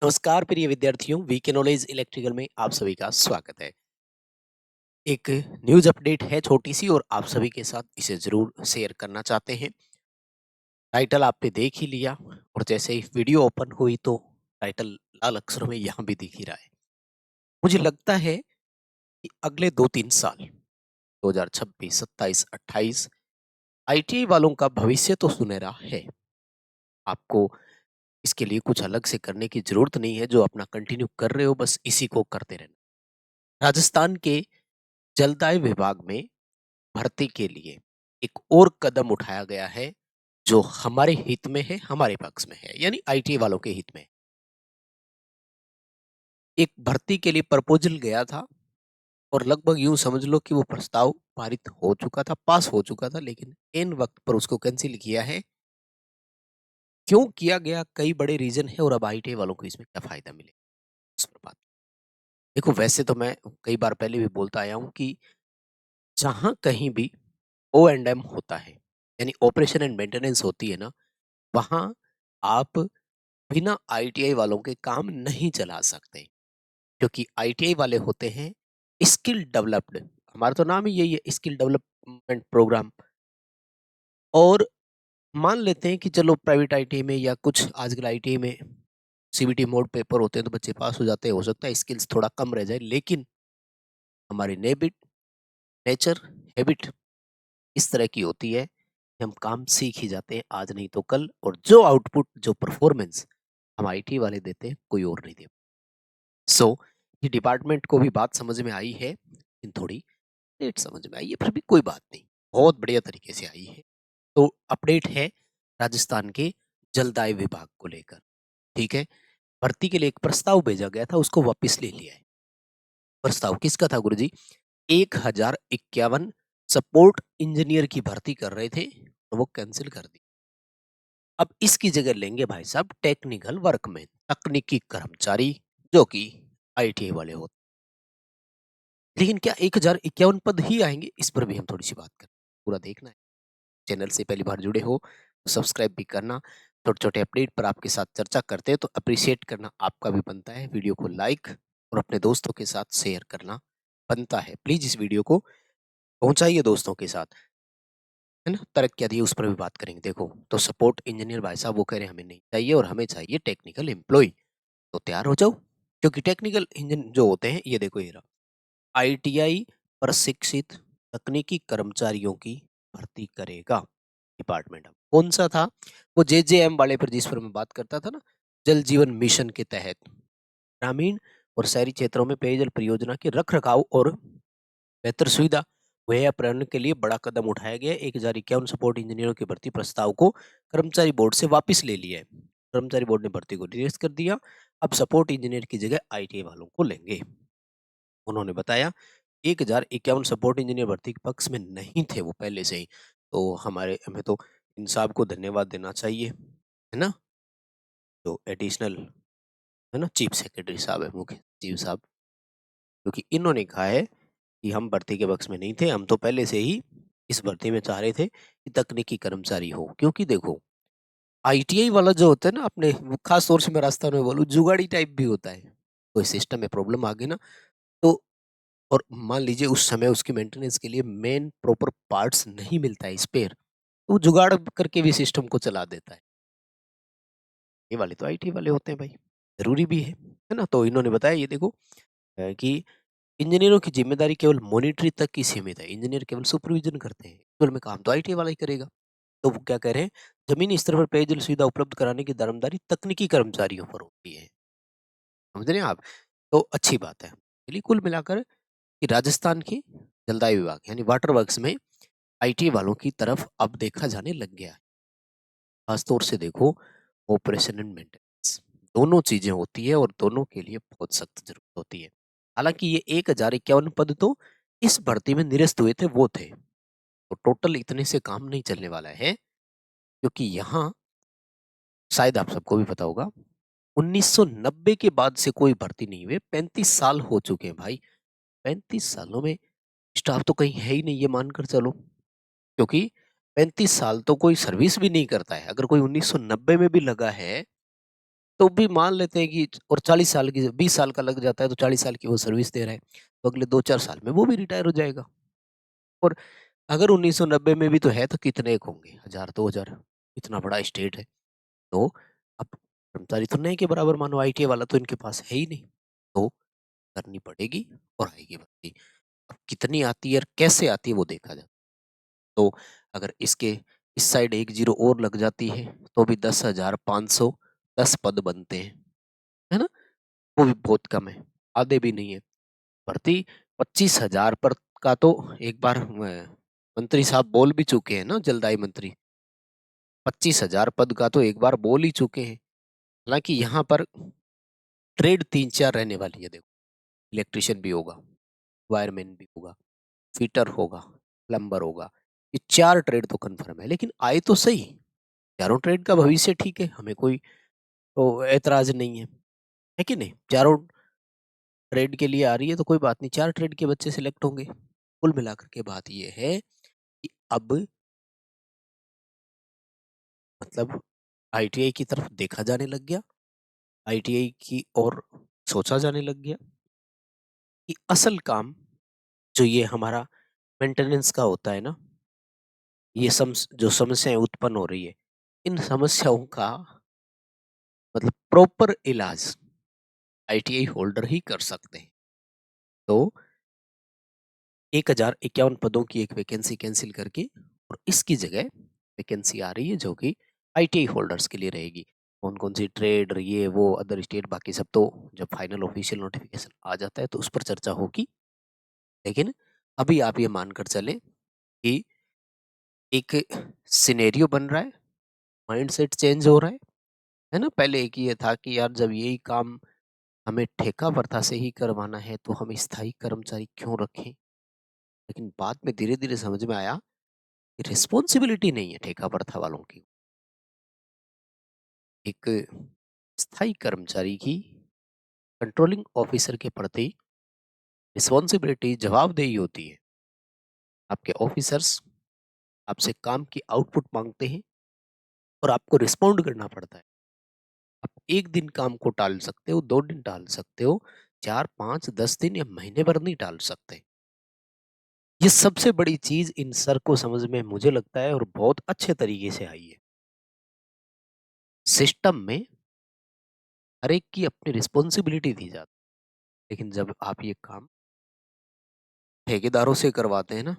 नमस्कार प्रिय विद्यार्थियों, वीके नॉलेज इलेक्ट्रिकल में आप सभी का स्वागत है। एक न्यूज़ अपडेट है छोटी सी और आप सभी के साथ इसे ज़रूर शेयर करना चाहते हैं। टाइटल आपने देख ही लिया और जैसे ही वीडियो ओपन हुई तो टाइटल लाल अक्षरों में यहाँ भी दिख ही रहा है। मुझे लगता है कि अगले 2-3 साल 2026, 27, 28 आईटीआई वालों का भविष्य तो सुनहरा है। आपको इसके लिए कुछ अलग से करने की ज़रूरत नहीं है, जो अपना कंटिन्यू कर रहे हो बस इसी को करते रहना। राजस्थान के जलदाय विभाग में भर्ती के लिए एक और कदम उठाया गया है, जो हमारे हित में है, हमारे पक्ष में है, यानी आईटी वालों के हित में। एक भर्ती के लिए प्रपोजल गया था और लगभग यूं समझ लो कि वो प्रस्ताव पारित हो चुका था, पास हो चुका था, लेकिन एन वक्त पर उसको कैंसिल किया है। क्यों किया गया? कई बड़े रीजन है और अब आईटी वालों को इसमें क्या फायदा मिले, उस पर बात। देखो, वैसे तो मैं कई बार पहले भी बोलता आया हूं कि जहां कहीं भी ओ एंड एम होता है, यानी ऑपरेशन एंड मेंटेनेंस होती है ना, वहां आप बिना आईटीआई वालों के काम नहीं चला सकते, क्योंकि आईटीआई वाले होते हैं स्किल डेवलप्ड। हमारा तो नाम ही यही है, स्किल डेवलपमेंट प्रोग्राम। और मान लेते हैं कि चलो प्राइवेट आईटीआई में या कुछ आजकल आईटीआई में सीबीटी मोड पेपर होते हैं तो बच्चे पास हो जाते हैं, हो सकता है स्किल्स थोड़ा कम रह जाए, लेकिन हमारी नेचर हैबिट इस तरह की होती है कि हम काम सीख ही जाते हैं, आज नहीं तो कल, और जो आउटपुट, जो परफॉर्मेंस हम आईटी वाले देते हैं कोई और नहीं दे। सो ये डिपार्टमेंट को भी बात समझ में आई है, लेकिन थोड़ी लेट समझ में आई है, फिर भी कोई बात नहीं, बहुत बढ़िया तरीके से आई है। तो अपडेट है राजस्थान के जलदाय विभाग को लेकर। ठीक है, भर्ती के लिए एक प्रस्ताव भेजा गया था, उसको वापस ले लिया है। प्रस्ताव किसका था गुरुजी? 1051 सपोर्ट इंजीनियर की भर्ती कर रहे थे और वो कैंसिल कर दी। अब इसकी जगह लेंगे भाई साहब टेक्निकल वर्कमैन, तकनीकी कर्मचारी, जो कि आईटीआई वाले होते। लेकिन क्या 1051 पद ही आएंगे? इस पर भी हम थोड़ी सी बात करें, पूरा देखना है। चैनल से पहली बार जुड़े हो तो सब्सक्राइब भी करना। छोटे छोटे अपडेट पर आपके साथ चर्चा करते हैं तो अप्रिशिएट करना आपका भी बनता है। वीडियो को लाइक और अपने दोस्तों के साथ शेयर करना बनता है। प्लीज इस वीडियो को पहुंचाइए दोस्तों के साथ, है ना। तरक्की दी उस पर भी बात करेंगे। देखो, तो सपोर्ट इंजीनियर भाई साहब वो कह रहे हैं हमें नहीं चाहिए और हमें चाहिए टेक्निकल एम्प्लॉय। तो तैयार हो जाओ, क्योंकि टेक्निकल इंजन जो होते हैं, ये देखो, ये रहा आईटीआई प्रशिक्षित तकनीकी कर्मचारियों की भर्ती करेगा डिपार्टमेंट। अब कौन सा था? वो जेजेएम वाले पर, जिस पर मैं बात करता था ना, जल जीवन मिशन के तहत ग्रामीण और शहरी क्षेत्रों में पेयजल परियोजना के रख रखाव और बेहतर सुविधा मुहैया कराने के लिए बड़ा कदम उठाया गया है। 1051 सपोर्ट इंजीनियरों की भर्ती प्रस्ताव को कर्मचारी बोर्ड से वापस ले लिया है। कर्मचारी बोर्ड ने भर्ती को निरस्त कर दिया। अब सपोर्ट इंजीनियर की जगह आईटीआई वालों को लेंगे। उन्होंने बताया 1051 सपोर्ट इंजीनियर भर्ती के पक्ष में नहीं थे वो पहले से ही। तो हमें तो इन साहब को धन्यवाद देना चाहिए, है ना। जो एडिशनल, है ना, चीफ सेक्रेटरी साहब है, मुख्य सचिव साहब, क्योंकि इन्होंने कहा है कि हम भर्ती के पक्ष में नहीं थे, हम तो पहले से ही इस भर्ती में चाह रहे थे कि तकनीकी कर्मचारी हो। क्योंकि देखो, आईटीआई वाला जो होता है ना, अपने वो खास तौर से मैं राजस्थान में बोलूँ, जुगाड़ी टाइप भी होता है। कोई सिस्टम में प्रॉब्लम आ गई ना, तो और मान लीजिए उस समय उसकी मेंटेनेंस के लिए मेन प्रॉपर पार्ट्स नहीं मिलता है, स्पेयर, तो वो जुगाड़ करके भी सिस्टम को चला देता है। ये वाले तो आईटी वाले होते हैं भाई, जरूरी भी है ना। तो इन्होंने बताया, ये देखो, कि इंजीनियरों की जिम्मेदारी केवल मॉनिटरी तक ही सीमित है, इंजीनियर केवल सुपरविजन करते हैं, एक्चुअल में काम तो आईटी वाला ही करेगा। तो वो क्या कह रहे हैं, जमीनी स्तर पर पेयजल सुविधा उपलब्ध कराने की दारोमदारी तकनीकी कर्मचारियों पर होती है। समझ रहे हैं आप? तो अच्छी बात है। चलिए, कुल मिलाकर कि राजस्थान की जलदाय विभाग यानी वाटर वर्क्स में आईटी वालों की तरफ अब देखा जाने लग गया है। खासतौर से देखो, ऑपरेशन एंड मेंटेनेंस दोनों चीजें होती है और दोनों के लिए बहुत सख्त जरूरत होती है। हालांकि ये 1051 पद तो इस भर्ती में निरस्त हुए थे, वो थे, तो टोटल इतने से काम नहीं चलने वाला है। क्योंकि यहाँ शायद आप सबको भी पता होगा, 1990 के बाद से कोई भर्ती नहीं हुई। 35 साल हो चुके हैं भाई। 35 सालों में स्टाफ तो कहीं है ही नहीं, ये मानकर चलो। क्योंकि 35 साल तो कोई सर्विस भी नहीं करता है। अगर कोई 1990 में भी लगा है तो भी मान लेते हैं कि और 40 साल की 20 साल का लग जाता है तो 40 साल की वो सर्विस दे रहा है, तो अगले 2-4 साल में वो भी रिटायर हो जाएगा। और अगर 1990 में भी तो है तो कितने एक होंगे? 1000 2000, इतना बड़ा स्टेट है। तो अब कर्मचारी तो नहीं के बराबर मानो, आईटीआई वाला तो इनके पास है ही नहीं। तो करनी पड़ेगी और आएगी भर्ती। अब कितनी आती है और कैसे आती है वो देखा जाए। तो अगर इसके इस साइड 1 ज़ीरो और लग जाती है तो भी 10,510 पद बनते हैं, है ना? वो भी बहुत कम है, आधे भी नहीं है। भर्ती 25,000 पर का तो एक बार मंत्री साहब बोल भी चुके हैं ना, जलदाय मंत्री। 25,000 पद का तो एक बार बोल ही चुके हैं। हालाँकि यहाँ पर ट्रेड 3-4 रहने वाली है देखो, इलेक्ट्रीशियन भी होगा, वायरमैन भी होगा, फिटर होगा, प्लम्बर होगा। ये 4 ट्रेड तो कन्फर्म है, लेकिन आए तो सही। चारों ट्रेड का भविष्य ठीक है, हमें कोई तो ऐतराज़ नहीं है कि नहीं? चारों ट्रेड के लिए आ रही है तो कोई बात नहीं, 4 ट्रेड के बच्चे सिलेक्ट होंगे। कुल मिलाकर के बात ये है कि अब मतलब आईटीआई की तरफ देखा जाने लग गया, आईटीआई की ओर सोचा जाने लग गया कि असल काम जो ये हमारा मेंटेनेंस का होता है ना, ये जो समस्याएं उत्पन्न हो रही है, इन समस्याओं का मतलब प्रॉपर इलाज आईटीआई होल्डर ही कर सकते हैं। तो 1051 पदों की एक वैकेंसी कैंसिल करके और इसकी जगह वैकेंसी आ रही है जो कि आईटीआई होल्डर्स के लिए रहेगी। कौन कौन सी ट्रेड ये वो अदर स्टेट बाकी सब तो जब फाइनल ऑफिशियल नोटिफिकेशन आ जाता है तो उस पर चर्चा होगी। लेकिन अभी आप ये मानकर चले कि एक सिनेरियो बन रहा है, माइंडसेट चेंज हो रहा है ना? पहले एक ये था कि यार जब यही काम हमें ठेका प्रथा से ही करवाना है तो हम स्थायी कर्मचारी क्यों रखें? लेकिन बाद में धीरे-धीरे समझ में आया कि रिस्पॉन्सिबिलिटी नहीं है ठेका प्रथा वालों की। एक स्थायी कर्मचारी की कंट्रोलिंग ऑफिसर के प्रति रिस्पॉन्सिबिलिटी जवाबदेही होती है। आपके ऑफिसर्स आपसे काम की आउटपुट माँगते हैं और आपको रिस्पॉन्ड करना पड़ता है। आप 1 दिन काम को टाल सकते हो, 2 दिन टाल सकते हो, 4, 5, 10 दिन या महीने भर नहीं टाल सकते। ये सबसे बड़ी चीज़ इन सर को समझ में मुझे लगता है और बहुत अच्छे तरीके से आई है। सिस्टम में हर एक की अपनी रिस्पॉन्सिबिलिटी दी जाती है, लेकिन जब आप ये काम ठेकेदारों से करवाते हैं ना,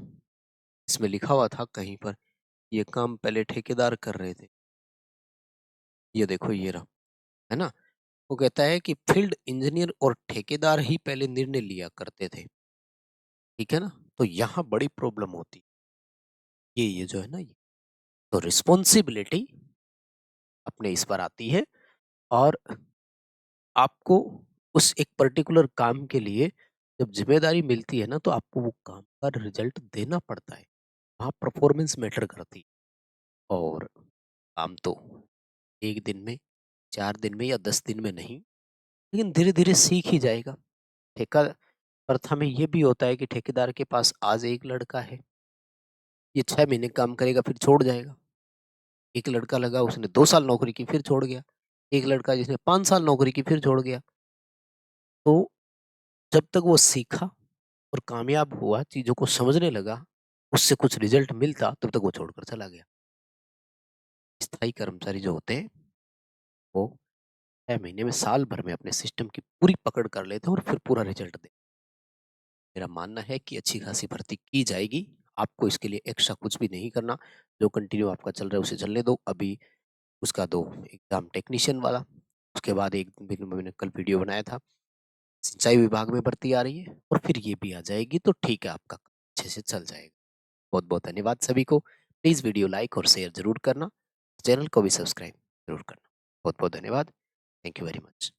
इसमें लिखा हुआ था कहीं पर, ये काम पहले ठेकेदार कर रहे थे। ये देखो ये रहा, है ना? वो कहता है कि फील्ड इंजीनियर और ठेकेदार ही पहले निर्णय लिया करते थे, ठीक है ना? तो यहाँ बड़ी प्रॉब्लम होती है। ये जो है ना ये, तो रिस्पॉन्सिबिलिटी अपने इस पर आती है और आपको उस एक पर्टिकुलर काम के लिए जब ज़िम्मेदारी मिलती है ना, तो आपको वो काम का रिज़ल्ट देना पड़ता है। वहाँ परफ़ॉर्मेंस मैटर करती है और काम तो 1 दिन में, 4 दिन में या 10 दिन में नहीं, लेकिन धीरे-धीरे सीख ही जाएगा। ठेका प्रथा में ये भी होता है कि ठेकेदार के पास आज एक लड़का है, ये 6 महीने काम करेगा फिर छोड़ जाएगा। एक लड़का लगा उसने 2 साल नौकरी की फिर छोड़ गया। एक लड़का जिसने 5 साल नौकरी की फिर छोड़ गया। तो जब तक वो सीखा और कामयाब हुआ, चीज़ों को समझने लगा, उससे कुछ रिज़ल्ट मिलता तब तक वो छोड़कर चला गया। स्थायी कर्मचारी जो होते हैं, वो 6 महीने में, साल भर में अपने सिस्टम की पूरी पकड़ कर लेते हैं और फिर पूरा रिज़ल्ट देते हैं। मेरा मानना है कि अच्छी खासी भर्ती की जाएगी। आपको इसके लिए एक्स्ट्रा कुछ भी नहीं करना। जो कंटिन्यू आपका चल रहा है उसे चलने दो। अभी उसका दो एग्ज़ाम टेक्नीशियन वाला, उसके बाद एक दिन मैंने कल वीडियो बनाया था, सिंचाई विभाग में भर्ती आ रही है और फिर ये भी आ जाएगी तो ठीक है, आपका काम अच्छे से चल जाएगा। बहुत-बहुत धन्यवाद सभी को। प्लीज़ वीडियो लाइक और शेयर ज़रूर करना। चैनल को भी सब्सक्राइब ज़रूर करना। बहुत-बहुत धन्यवाद। Thank you very much.